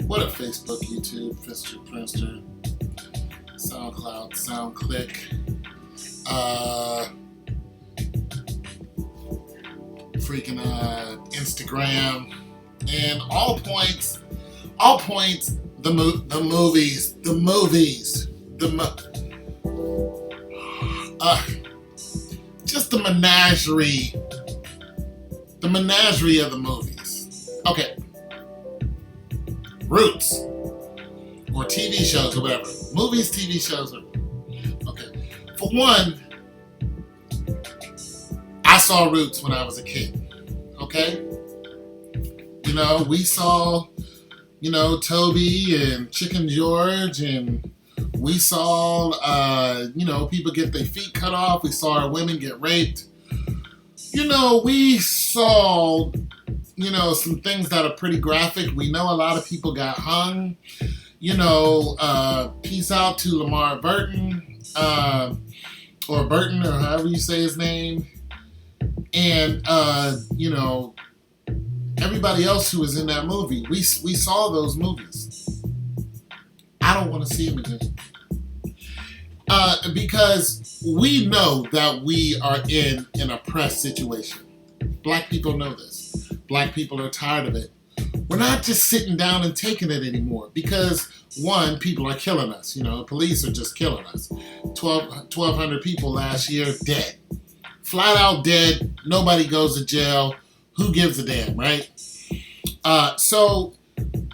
What up, Facebook, YouTube, Friendster, SoundCloud, SoundClick, Instagram, and all points, the movies, just the menagerie of the movies. Okay. Roots, or TV shows, or whatever. Movies, TV shows, or... Okay. For one, I saw Roots when I was a kid. Okay? You know, we saw, Toby and Chicken George, and we saw, people get their feet cut off. We saw women get raped. We saw... some things that are pretty graphic. We know a lot of people got hung. Peace out to Lamar Burton, or Burton, or however you say his name. And, everybody else who was in that movie. We saw those movies. I don't want to see them again. Because we know that we are in an oppressed situation. Black people know this. Black people are tired of it. We're not just sitting down and taking it anymore because, one, people are killing us. The police are just killing us. 1,200 people last year dead. Flat out dead. Nobody goes to jail. Who gives a damn, right? So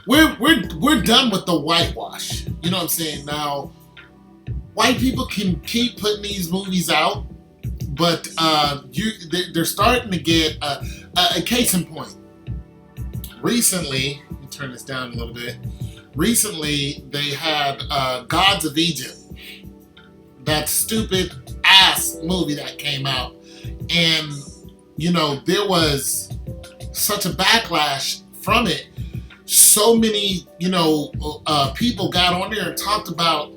we're done with the whitewash. You know what I'm saying? Now, white people can keep putting these movies out, but they're starting to get a case in point. Recently, let me turn this down a little bit. Recently, they had Gods of Egypt, that stupid ass movie that came out, and there was such a backlash from it. So many people got on there and talked about,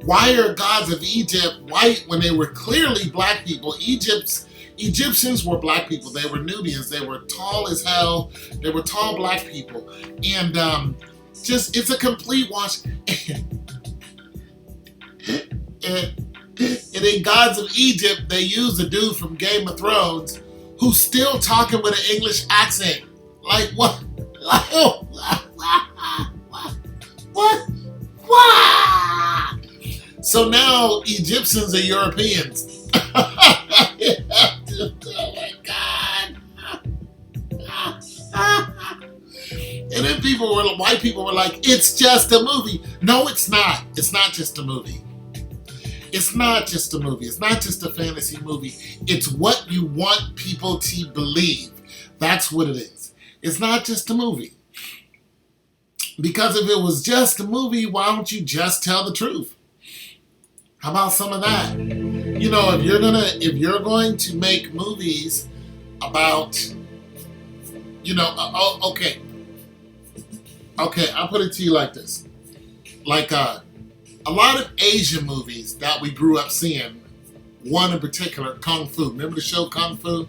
why are Gods of Egypt white when they were clearly black people? Egyptians were black people. They were Nubians. They were tall as hell. They were tall black people. And it's a complete wash. And in Gods of Egypt, they used a dude from Game of Thrones who's still talking with an English accent. Like, what? What? So now Egyptians are Europeans. Oh my God. And then white people were like, it's just a movie. No, it's not. It's not just a movie. It's not just a movie. It's not just a fantasy movie. It's what you want people to believe. That's what it is. It's not just a movie. Because if it was just a movie, why don't you just tell the truth? How about some of that? If you're going to make movies about, okay, I'll put it to you like this. Like a lot of Asian movies that we grew up seeing, one in particular, Kung Fu. Remember the show Kung Fu?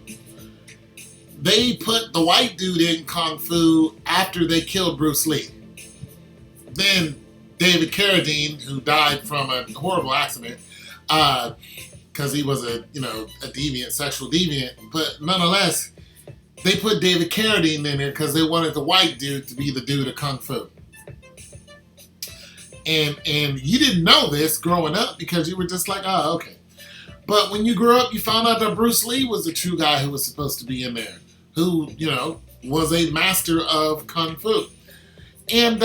They put the white dude in Kung Fu after they killed Bruce Lee. Then David Carradine, who died from a horrible accident, because he was a deviant, sexual deviant, but nonetheless, they put David Carradine in there because they wanted the white dude to be the dude of Kung Fu. And you didn't know this growing up because you were just like, oh, okay. But when you grew up, you found out that Bruce Lee was the true guy who was supposed to be in there, who, was a master of Kung Fu. And,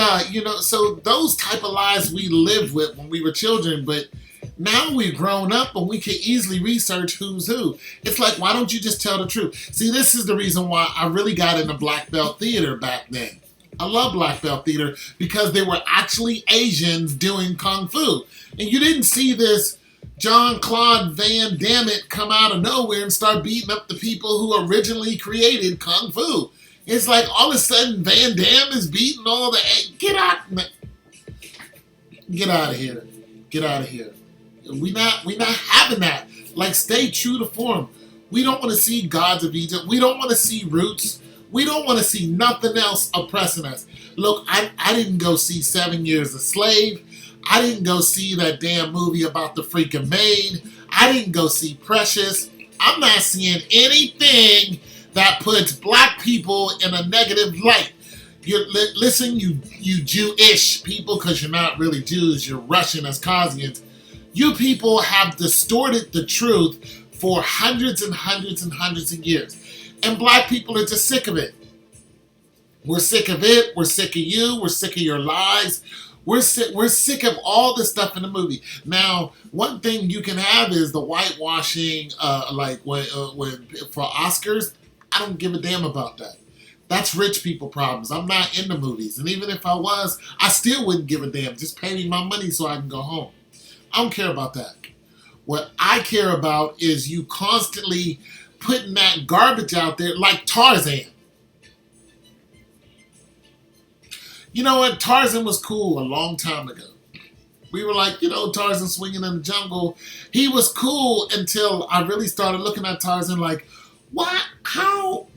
so those type of lies we lived with when we were children, but now we've grown up and we can easily research who's who. It's like, why don't you just tell the truth? See, this is the reason why I really got into black belt theater back then. I love black belt theater because they were actually Asians doing Kung Fu. And you didn't see this Jean-Claude Van Damme come out of nowhere and start beating up the people who originally created Kung Fu. It's like all of a sudden Van Damme is beating all the... Get out, man. Get out of here. Get out of here. We not having that. Like, stay true to form. We don't want to see Gods of Egypt. We don't want to see Roots. We don't want to see nothing else oppressing us. Look, I didn't go see 7 Years a Slave. I didn't go see that damn movie about the freaking maid. I didn't go see Precious. I'm not seeing anything that puts black people in a negative light. Listen, you Jewish people, because you're not really Jews, you're Russian as Caucasians. You people have distorted the truth for hundreds and hundreds and hundreds of years. And black people are just sick of it. We're sick of it. We're sick of you. We're sick of your lies. We're sick of all this stuff in the movie. Now, one thing you can have is the whitewashing, like when for Oscars. I don't give a damn about that. That's rich people problems. I'm not in the movies. And even if I was, I still wouldn't give a damn. Just pay me my money so I can go home. I don't care about that. What I care about is you constantly putting that garbage out there like Tarzan. You know what? Tarzan was cool a long time ago. We were like, Tarzan swinging in the jungle. He was cool until I really started looking at Tarzan like, what? How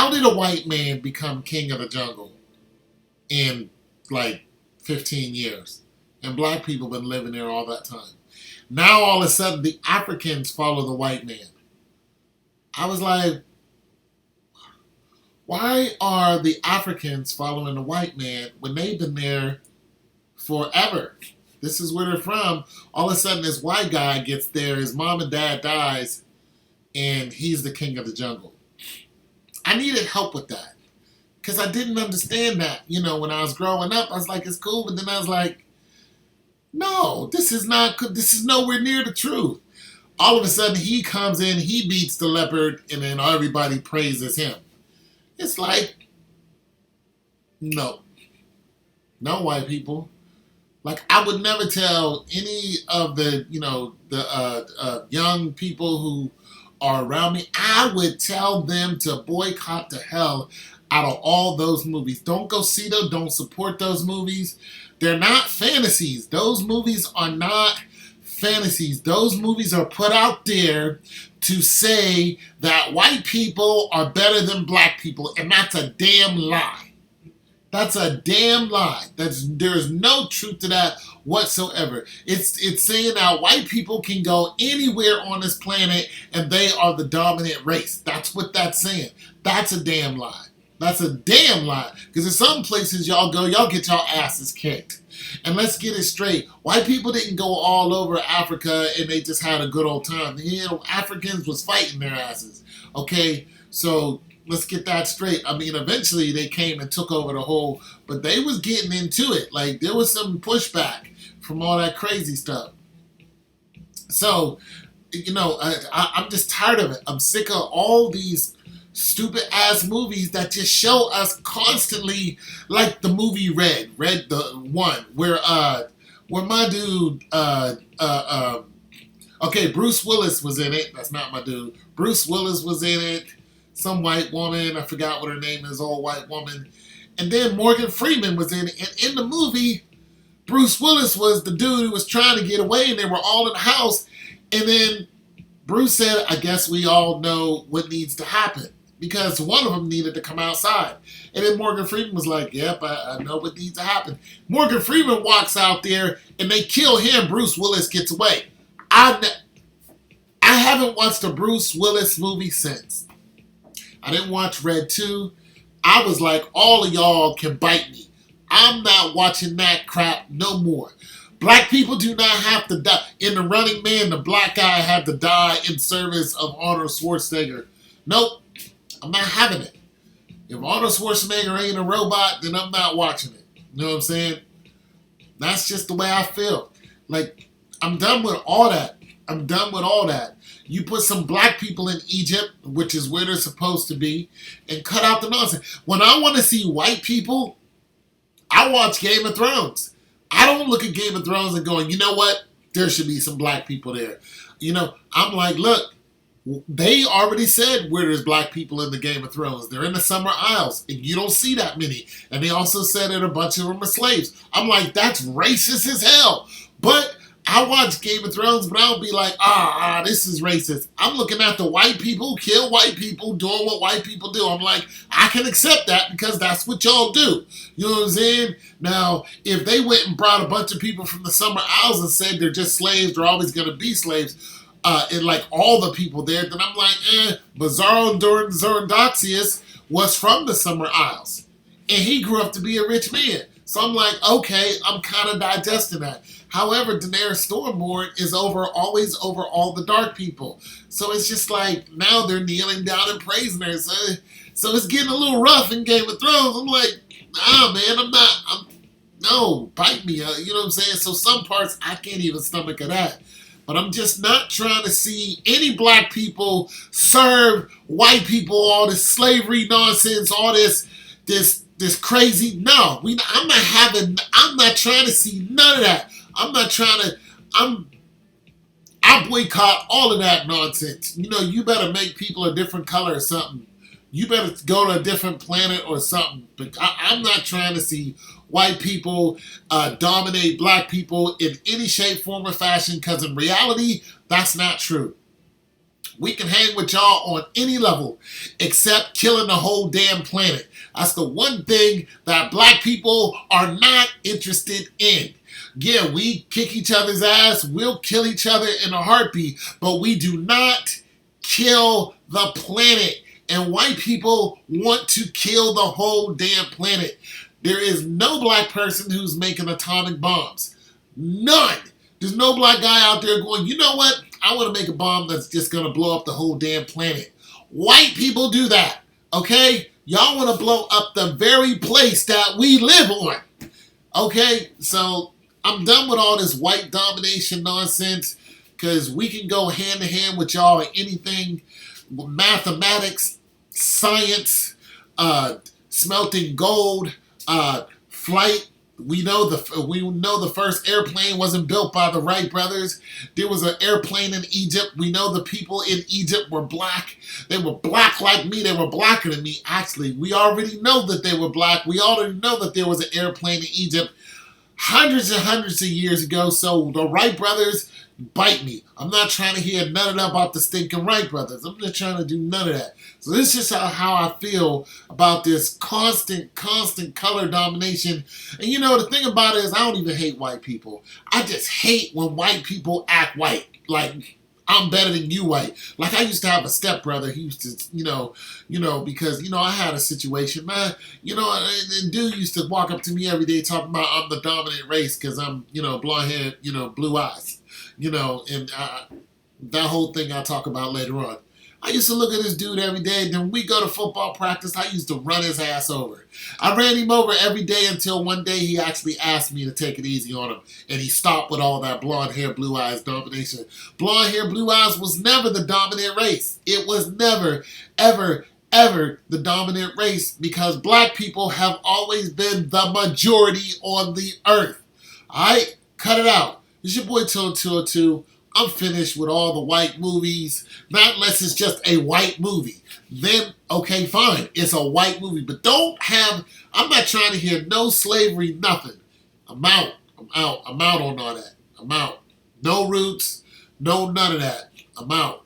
did a white man become king of the jungle in like 15 years? And black people been living there all that time. Now all of a sudden the Africans follow the white man. I was like, why are the Africans following the white man when they've been there forever? This is where they're from. All of a sudden this white guy gets there, his mom and dad dies, and he's the king of the jungle. I needed help with that because I didn't understand that. When I was growing up, I was like, it's cool. But then I was like, no, this is not good. This is nowhere near the truth. All of a sudden, he comes in, he beats the leopard, and then everybody praises him. It's like, no. No, white people. Like, I would never tell any of the, young people who are around me, I would tell them to boycott the hell out of all those movies. Don't go see them. Don't support those movies. They're not fantasies. Those movies are not fantasies. Those movies are put out there to say that white people are better than black people, and that's a damn lie. That's a damn lie. There's no truth to that whatsoever. It's saying that white people can go anywhere on this planet and they are the dominant race. That's what that's saying. That's a damn lie. That's a damn lie. Because in some places y'all go, y'all get y'all asses kicked. And let's get it straight. White people didn't go all over Africa and they just had a good old time. Africans was fighting their asses. Okay, so let's get that straight. I mean, eventually they came and took over the whole, but they was getting into it. Like, there was some pushback from all that crazy stuff. So, I'm just tired of it. I'm sick of all these stupid ass movies that just show us constantly, like the movie Red the one where my dude okay, Bruce Willis was in it. That's not my dude. Bruce Willis was in it. Some white woman, I forgot what her name is, old white woman. And then Morgan Freeman was in it. And in the movie, Bruce Willis was the dude who was trying to get away, and they were all in the house. And then Bruce said, I guess we all know what needs to happen. Because one of them needed to come outside. And then Morgan Freeman was like, yep, I know what needs to happen. Morgan Freeman walks out there, and they kill him. Bruce Willis gets away. I haven't watched a Bruce Willis movie since. I didn't watch Red 2. I was like, all of y'all can bite me. I'm not watching that crap no more. Black people do not have to die. In The Running Man, the black guy had to die in service of Arnold Schwarzenegger. Nope, I'm not having it. If Arnold Schwarzenegger ain't a robot, then I'm not watching it. You know what I'm saying? That's just the way I feel. Like, I'm done with all that. I'm done with all that. You put some black people in Egypt, which is where they're supposed to be, and cut out the nonsense. When I want to see white people, I watch Game of Thrones. I don't look at Game of Thrones and going, you know what? There should be some black people there. I'm like, look, they already said where there's black people in the Game of Thrones. They're in the Summer Isles, and you don't see that many. And they also said that a bunch of them are slaves. I'm like, that's racist as hell. But I watch Game of Thrones, but I'll be like, this is racist. I'm looking at the white people, kill white people, doing what white people do. I'm like, I can accept that because that's what y'all do. You know what I'm saying? Now, if they went and brought a bunch of people from the Summer Isles and said they're just slaves, they're always going to be slaves, and like all the people there, then I'm like, Bizarro Zorandaxius was from the Summer Isles, and he grew up to be a rich man. So I'm like, okay, I'm kind of digesting that. However, Daenerys Stormborn is always over all the dark people. So it's just like, now they're kneeling down and praising her. So it's getting a little rough in Game of Thrones. I'm like, man, no, bite me. You know what I'm saying? So some parts, I can't even stomach of that. But I'm just not trying to see any black people serve white people all this slavery nonsense, all this crazy. No, I'm not trying to see none of that. I boycott all of that nonsense. You know, you better make people a different color or something. You better go to a different planet or something. But I'm not trying to see white people dominate black people in any shape, form, or fashion, because in reality, that's not true. We can hang with y'all on any level except killing the whole damn planet. That's the one thing that black people are not interested in. Yeah, we kick each other's ass. We'll kill each other in a heartbeat, but we do not kill the planet. And white people want to kill the whole damn planet. There is no black person who's making atomic bombs. None. There's no black guy out there going, you know what? I want to make a bomb that's just going to blow up the whole damn planet. White people do that, okay? Y'all want to blow up the very place that we live on, okay? So I'm done with all this white domination nonsense, because we can go hand to hand with y'all in anything, mathematics, science, smelting gold, flight. We know the first airplane wasn't built by the Wright brothers. There was an airplane in Egypt. We know the people in Egypt were black. They were black like me. They were blacker than me. Actually, we already know that they were black. We already know that there was an airplane in Egypt hundreds and hundreds of years ago. So the Wright brothers, bite me. I'm not trying to hear none of that about the stinking Wright brothers. I'm not trying to do none of that. So this is just how I feel about this constant color domination. And you know, the thing about it is, I don't even hate white people. I just hate when white people act white. Like, I'm better than you white. Like, I used to have a stepbrother. He used to, because, I had a situation, man. And dude used to walk up to me every day talking about I'm the dominant race because I'm, blonde hair, blue eyes. And that whole thing I'll talk about later on. I used to look at this dude every day. Then we go to football practice. I used to run his ass over. I ran him over every day until one day he actually asked me to take it easy on him. And he stopped with all that blonde hair, blue eyes domination. Blonde hair, blue eyes was never the dominant race. It was never, ever, ever the dominant race, because black people have always been the majority on the earth. All right? Cut it out. It's your boy Tone202. I'm finished with all the white movies. Not unless it's just a white movie. Then, okay, fine. It's a white movie. But I'm not trying to hear no slavery, nothing. I'm out on all that. I'm out. No roots, no none of that. I'm out.